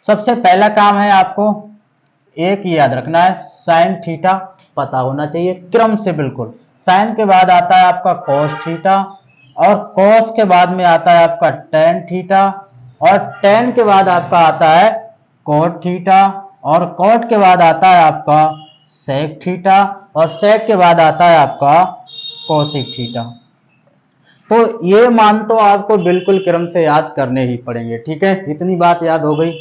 सबसे पहला काम है आपको एक याद रखना है, साइन थीटा पता होना चाहिए क्रम से बिल्कुल। साइन के बाद आता है आपका कॉस थीटा, और कॉस के बाद में आता है आपका टेन थीटा, और टेन के बाद आपका आता है कॉट थीटा, और कॉट के बाद आता है आपका सेक थीटा, और सेक के बाद आता है आपका कोसिक थीटा। तो ये मान तो आपको बिल्कुल क्रम से याद करने ही पड़ेंगे, ठीक है। इतनी बात याद हो गई।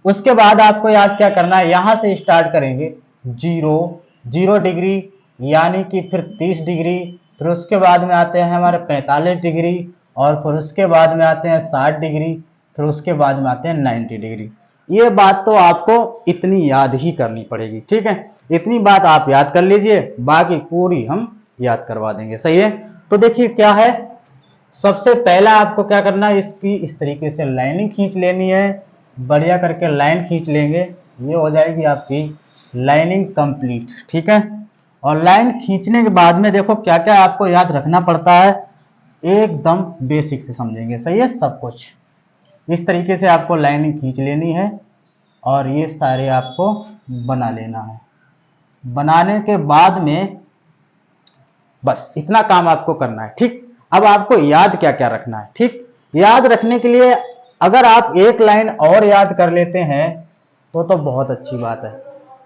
उसके बाद आपको याद क्या करना है, यहां से स्टार्ट करेंगे 0 डिग्री यानी कि फिर 30 डिग्री, फिर उसके बाद में आते हैं हमारे 45 डिग्री, और फिर उसके बाद में आते हैं 60 डिग्री, फिर उसके बाद में आते हैं 90 डिग्री। ये बात तो आपको इतनी याद ही करनी पड़ेगी, ठीक है। इतनी बात आप याद कर लीजिए, बाकी पूरी हम याद करवा देंगे, सही है। तो देखिए क्या है, सबसे पहला आपको क्या करना है, इसकी इस तरीके से लाइनिंग खींच लेनी है, बढ़िया करके लाइन खींच लेंगे, ये हो जाएगी आपकी लाइनिंग कंप्लीट, ठीक है। और लाइन खींचने के बाद में देखो क्या क्या आपको याद रखना पड़ता है, एकदम बेसिक से समझेंगे, सही है। सब कुछ इस तरीके से आपको लाइनिंग खींच लेनी है, और ये सारे आपको बना लेना है। बनाने के बाद में बस इतना काम आपको करना है, ठीक। अब आपको याद क्या क्या रखना है, ठीक। याद रखने के लिए अगर आप एक लाइन और याद कर लेते हैं तो बहुत अच्छी बात है।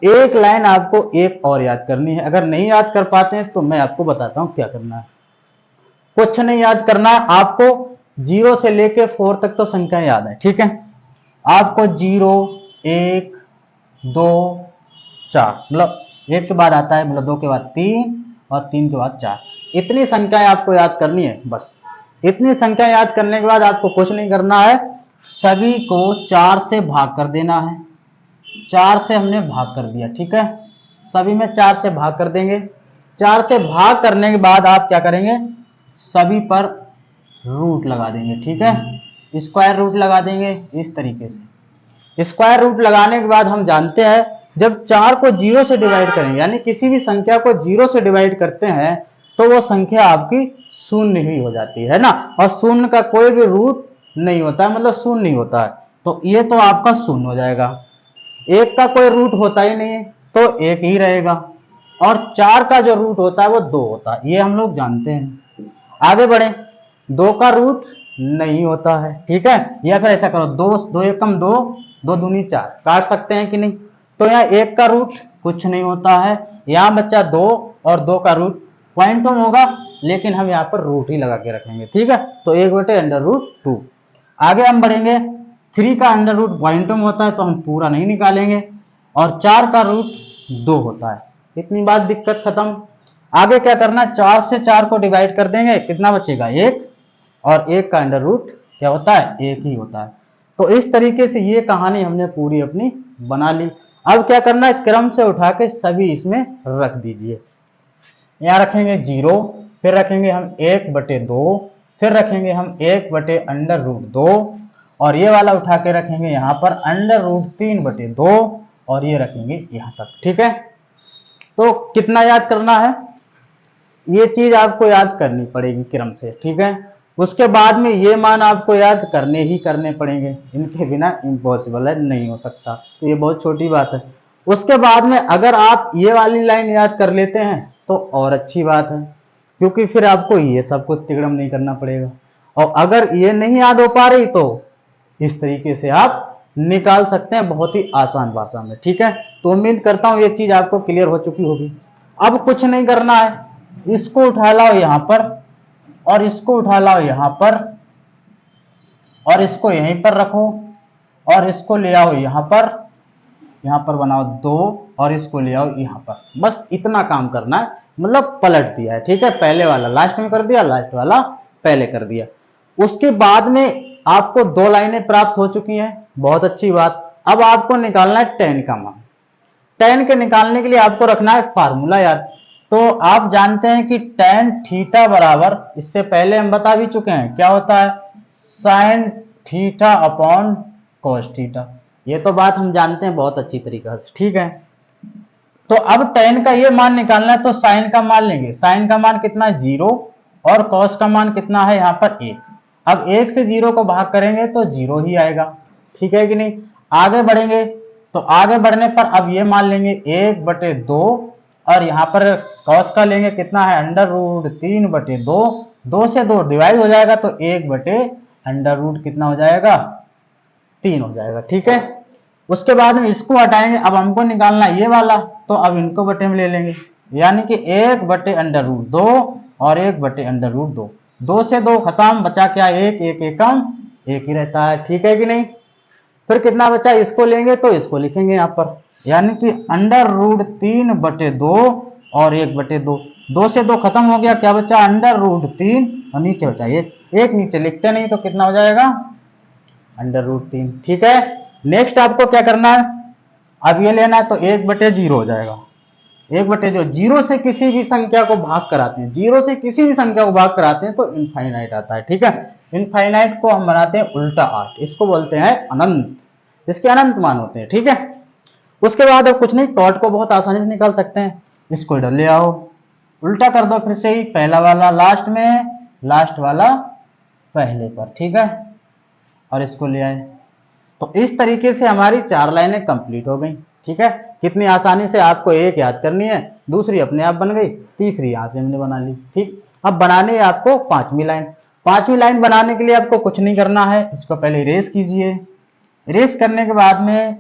एक लाइन आपको एक और याद करनी है, अगर नहीं याद कर पाते हैं तो मैं आपको बताता हूं क्या करना है। कुछ नहीं याद करना है आपको, 0 से लेके 4 तक तो संख्या याद है, ठीक है। आपको 0 1 2 4, मतलब 1 के बाद आता है, मतलब 2 के बाद 3, और 3 के बाद 4, इतनी संख्याएं आपको याद करनी है। बस इतनी संख्या याद करने के बाद आपको कुछ नहीं करना है, सभी को 4 से भाग कर देना है। 4 से हमने भाग कर दिया, ठीक है। सभी में 4 से भाग कर देंगे। 4 से भाग करने के बाद आप क्या करेंगे, सभी पर रूट लगा देंगे, ठीक है। स्क्वायर रूट लगा देंगे इस तरीके से। स्क्वायर रूट लगाने के बाद हम जानते हैं जब 4 को 0 से डिवाइड करेंगे, यानी किसी भी संख्या को 0 से डिवाइड करते हैं तो वो संख्या आपकी शून्य ही हो जाती है ना, और शून्य का कोई भी रूट नहीं होता है, मतलब शून्य नहीं होता है, तो ये तो आपका शून्य हो जाएगा। 1 का कोई रूट होता ही नहीं है तो 1 ही रहेगा, और 4 का जो रूट होता है वो 2 होता है, ये हम लोग जानते हैं। आगे बढ़े, 2 का रूट नहीं होता है, ठीक है। या फिर ऐसा करो, 2 एकम 2, 2 दूनी 4, काट सकते हैं कि नहीं। तो यहाँ 1 का रूट कुछ नहीं होता है, यहाँ बच्चा 2, और 2 का रूट पॉइंट होगा, लेकिन हम यहाँ पर रूट ही लगा के रखेंगे, ठीक है। तो 1/√2। आगे हम बढ़ेंगे, 3 का अंडर रूट पॉइंटम होता है तो हम पूरा नहीं निकालेंगे, और 4 का रूट 2 होता है। इतनी बात, दिक्कत खत्म। आगे क्या करना, 4 से 4 को डिवाइड कर देंगे, कितना बचेगा 1, और 1 का अंडर रूट क्या होता है, 1 ही होता है। तो इस तरीके से ये कहानी हमने पूरी अपनी बना ली। अब क्या करना है, क्रम से उठा के सभी इसमें रख दीजिए। यहाँ रखेंगे 0, फिर रखेंगे हम 1/2, फिर रखेंगे हम 1/√2, और ये वाला उठा के रखेंगे यहाँ पर √3/2, और ये रखेंगे यहाँ तक, ठीक है। तो कितना याद करना है, ये चीज आपको याद करनी पड़ेगी क्रम से, ठीक है। उसके बाद में ये मान आपको याद करने ही करने पड़ेंगे, इनके बिना इम्पॉसिबल है, नहीं हो सकता, तो ये बहुत छोटी बात है। उसके बाद में अगर आप ये वाली लाइन याद कर लेते हैं तो और अच्छी बात है, क्योंकि फिर आपको ये सब कुछ तिगड़म नहीं करना पड़ेगा। और अगर ये नहीं याद हो पा रही तो इस तरीके से आप निकाल सकते हैं बहुत ही आसान भाषा में, ठीक है। तो उम्मीद करता हूं ये चीज आपको क्लियर हो चुकी होगी। अब कुछ नहीं करना है, इसको उठा लाओ यहां पर, और इसको उठा लाओ यहां पर, और इसको यहीं पर रखो, और इसको ले आओ यहां पर बनाओ 2, और इसको ले आओ यहां पर। बस इतना काम करना है, मतलब पलट दिया है, ठीक है। पहले वाला लास्ट में कर दिया, लास्ट वाला पहले कर दिया। उसके बाद में आपको 2 लाइनें प्राप्त हो चुकी हैं, बहुत अच्छी बात। अब आपको निकालना है 10 का मान। 10 के निकालने के लिए आपको रखना है फार्मूला याद। तो आप जानते हैं कि tan थीटा बराबर, इससे पहले हम बता भी चुके हैं क्या होता है, sin theta upon cos theta. ये तो बात हम जानते हैं बहुत अच्छी तरीके से, ठीक है। तो अब tan का ये मान निकालना है तो sin का मान लेंगे। sin का मान कितना है 0, और cos का मान कितना है यहाँ पर 1। अब 1 से 0 को भाग करेंगे तो 0 ही आएगा, ठीक है कि नहीं। आगे बढ़ेंगे तो आगे बढ़ने पर अब ये मान लेंगे 1/2 और यहाँ पर cos का लेंगे कितना है √3/2, 2 से 2 डिवाइड हो जाएगा तो 1/√, कितना हो जाएगा 3 हो जाएगा। ठीक है, उसके बाद में इसको हटाएंगे, अब हमको निकालना ये वाला, तो अब इनको बटे में ले लेंगे, यानी कि 1/√2 और 1/√2, 2 से 2 खत्म, बचा क्या 1, 1 एकम 1 ही रहता है। ठीक है कि नहीं। फिर कितना बचा, इसको लेंगे तो इसको लिखेंगे यहाँ पर, यानी कि √3/2 और 1/2, 2 से 2 खत्म हो गया, क्या बचा √3 और नीचे बचा 1, 1 नीचे लिखते नहीं तो कितना हो जाएगा √3। ठीक है, नेक्स्ट आपको क्या करना है, अब ये लेना है तो 1/0 हो जाएगा, 1/0, जीरो से किसी भी संख्या को भाग कराते हैं, जीरो से किसी भी संख्या को भाग कराते हैं तो इनफाइनाइट आता है। ठीक है, इनफाइनाइट को हम बनाते हैं उल्टा आर्ट, इसको बोलते हैं अनंत, इसके अनंत मान होते हैं। ठीक है, उसके बाद अब कुछ नहीं, टॉट को बहुत आसानी से निकाल सकते हैं, इसको इधर ले आओ, उल्टा कर दो फिर से ही, पहला वाला लास्ट में, लास्ट वाला पहले पर। ठीक है, और इसको ले आए, तो इस तरीके से हमारी 4 लाइनें कंप्लीट हो गई। ठीक है, कितनी आसानी से, आपको एक याद करनी है, दूसरी अपने आप बन गई, तीसरी यहां से हमने बना ली। ठीक, अब बनाने है आपको 5वीं लाइन। 5वीं लाइन बनाने के लिए आपको कुछ नहीं करना है, इसको पहले इरेज कीजिए, इरेज करने के बाद में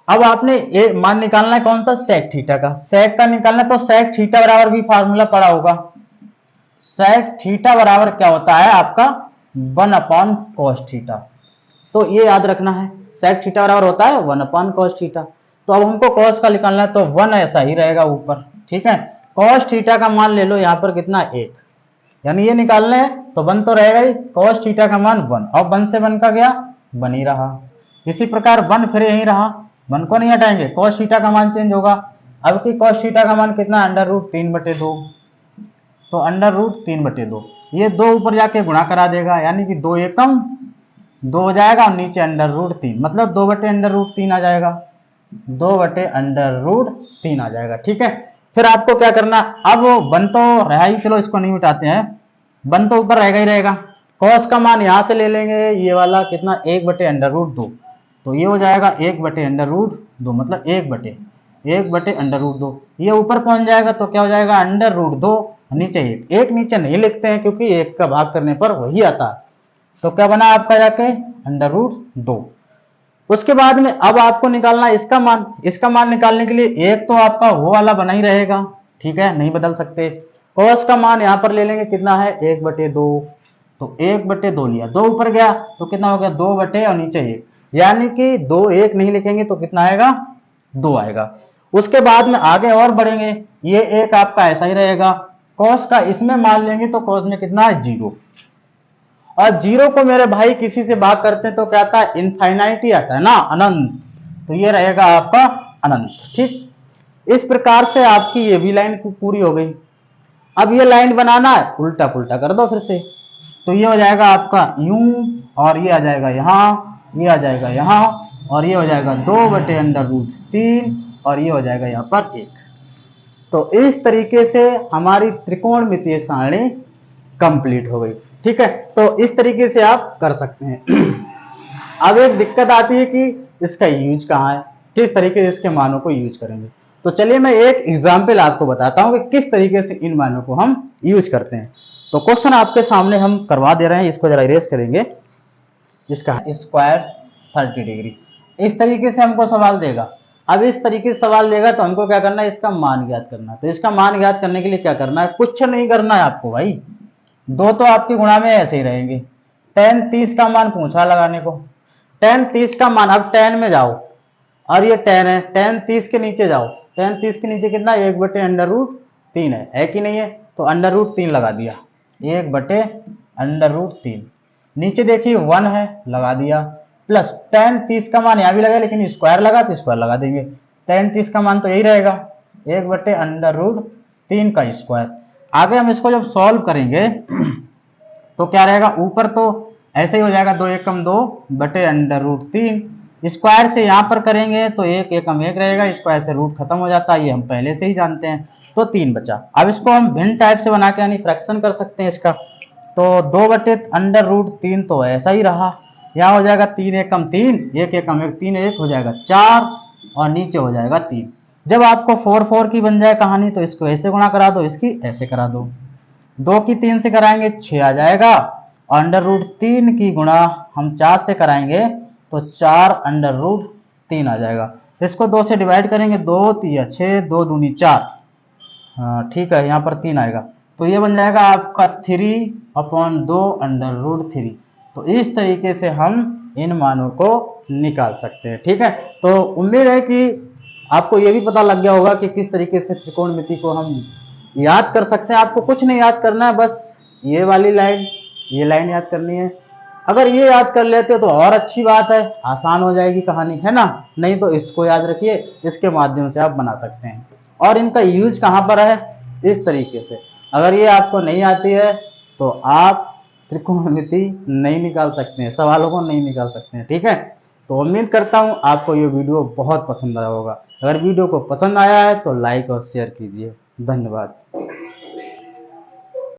अब आपने मान निकालना है कौन सा, सेक थीटा का, सेक का निकालना, तो सेक थीटा बराबर भी फार्मूला पड़ा होगा, सेक थीटा बराबर क्या होता है आपका 1/cos थीटा, तो ये याद रखना है, सेक थीटा बराबर होता है 1/cos थीटा। तो अब हमको cos का निकालना है, तो 1 ऐसा ही रहेगा ऊपर। ठीक है, cos थीटा का मान ले लो यहाँ पर कितना 1, यानी ये निकालना है तो 1 तो रहेगा ही, cos थीटा का मान 1, और 1 से 1 का गया 1 ही रहा। इसी प्रकार 1 फिर यही रहा, 1 को नहीं हटाएंगे, cos थीटा का मान चेंज होगा, अब की cos थीटा का मान कितना √3/2, तो √3/2, ये 2 ऊपर जाके गुणा करा देगा, यानी कि 2 एकम 2 हो जाएगा और नीचे √3, मतलब 2/√3 आ जाएगा, 2/√3 आ जाएगा। ठीक है, फिर आपको क्या करना, अब 1 तो रहा ही, चलो इसको नहीं मिटाते हैं, 1 तो ऊपर रहेगा ही रहेगा, cos का मान यहां से ले लेंगे, ये वाला कितना 1/√2, तो ये हो जाएगा 1/√2, मतलब 1/√2, ये ऊपर पहुंच जाएगा तो क्या हो जाएगा √2, नीचे 1 नीचे नहीं लिखते हैं क्योंकि 1 का भाग करने पर वही आता है, तो क्या बना आपका जाके √2। उसके बाद में अब आपको निकालना है इसका मान, इसका मान निकालने के लिए एक तो आपका वो वाला बना ही रहेगा, ठीक है, नहीं बदल सकते। cos का मान यहां पर ले लेंगे, कितना है 1/2, तो 1/2 लिया, 2 ऊपर गया तो कितना हो गया 2 बटे और नीचे 1, यानी कि 2 1 नहीं लिखेंगे तो कितना आएगा 2 आएगा। उसके बाद में आगे और बढ़ेंगे, ये एक आपका ऐसा ही रहेगा, cos का इसमें मान लेंगे तो cos में कितना है 0, और 0 को मेरे भाई किसी से भाग करते हैं तो क्या आता है इनफाइनाइटी आता है ना, अनंत, तो ये रहेगा आपका अनंत। ठीक, इस प्रकार से आपकी ये भी लाइन पूरी हो गई। अब ये लाइन बनाना है, उल्टा पुल्टा कर दो फिर से, तो ये हो जाएगा आपका यूं, और ये आ जाएगा यहाँ, ये आ जाएगा यहाँ, और ये हो जाएगा 2/√3, और ये हो जाएगा यहाँ पर 1। तो इस तरीके से हमारी त्रिकोणमितीय सारणी कंप्लीट हो गई। ठीक है, तो इस तरीके से आप कर सकते हैं। अब एक दिक्कत आती है कि इसका यूज कहाँ है, किस तरीके से इसके मानों को यूज करेंगे। तो चलिए मैं एक एग्जाम्पल आपको बताता हूं कि किस तरीके से इन मानों को हम यूज करते हैं। तो क्वेश्चन आपके सामने हम करवा दे रहे हैं, इसको जरा इरेज करेंगे। इसका स्क्वायर 30 डिग्री, इस तरीके से हमको सवाल देगा। अब इस तरीके से सवाल देगा तो हमको क्या करना है, इसका मान ज्ञात करना है। तो इसका मान ज्ञात करने के लिए क्या करना है, कुछ नहीं करना है आपको भाई, 2 तो आपकी गुणा में ऐसे ही रहेंगे। tan 30 का मान पूछा लगाने को, tan 30 का मान, अब tan में जाओ, और ये tan है, tan 30 के नीचे जाओ, tan 30 के नीचे कितना 1/√3 है कि नहीं है, तो √3 लगा दिया, 1/√3, नीचे देखिए 1 है लगा दिया, प्लस tan 30 का मान यहाँ भी लगा, लेकिन स्क्वायर लगा तो स्क्वायर लगा देंगे, tan 30 का मान तो यही रहेगा 1/√3 का स्क्वायर। आगे हम इसको जब सॉल्व करेंगे तो क्या रहेगा, ऊपर तो ऐसे ही हो जाएगा 2 एकम 2/√3, स्क्वायर से यहाँ पर करेंगे तो 1 एकम 1 रहेगा, स्क्वायर से रूट खत्म हो जाता है, ये हम पहले से ही जानते हैं, तो 3 बचा। अब इसको हम भिन्न टाइप से बना के यानी फ्रैक्शन कर सकते हैं इसका, तो 2/√3 तो ऐसा ही रहा, यहाँ हो जाएगा 3 एकम 3, 1 एकम 1, 3 1 हो जाएगा 4 और नीचे हो जाएगा 3। जब आपको 4 4 की बन जाए कहानी तो इसको ऐसे गुणा करा दो, इसकी ऐसे करा दो। 2 की 3 से कराएंगे 6 आ जाएगा, अंडर रूट 3 की गुणा हम 4 से कराएंगे तो 4 अंडर रूट 3 आ जाएगा। इसको 2 से डिवाइड करेंगे, 2 3 6, 2 दूनी 4, हाँ ठीक है, यहाँ पर 3 आएगा तो ये बन जाएगा आपका 3/2 अंडर रूट 3। तो इस तरीके से हम इन मानों को निकाल सकते हैं। ठीक है, तो उम्मीद है कि आपको ये भी पता लग गया होगा कि किस तरीके से त्रिकोणमिति को हम याद कर सकते हैं। आपको कुछ नहीं याद करना है, बस ये वाली लाइन, ये लाइन याद करनी है। अगर ये याद कर लेते हो तो और अच्छी बात है, आसान हो जाएगी कहानी, है ना। नहीं तो इसको याद रखिए, इसके माध्यम से आप बना सकते हैं। और इनका यूज कहाँ पर है, इस तरीके से। अगर ये आपको नहीं आती है तो आप त्रिकोणमिति नहीं निकाल सकते हैं, सवालों को नहीं निकाल सकते हैं। ठीक है, तो उम्मीद करता हूँ आपको ये वीडियो बहुत पसंद आया होगा। अगर वीडियो को पसंद आया है तो लाइक और शेयर कीजिए। धन्यवाद।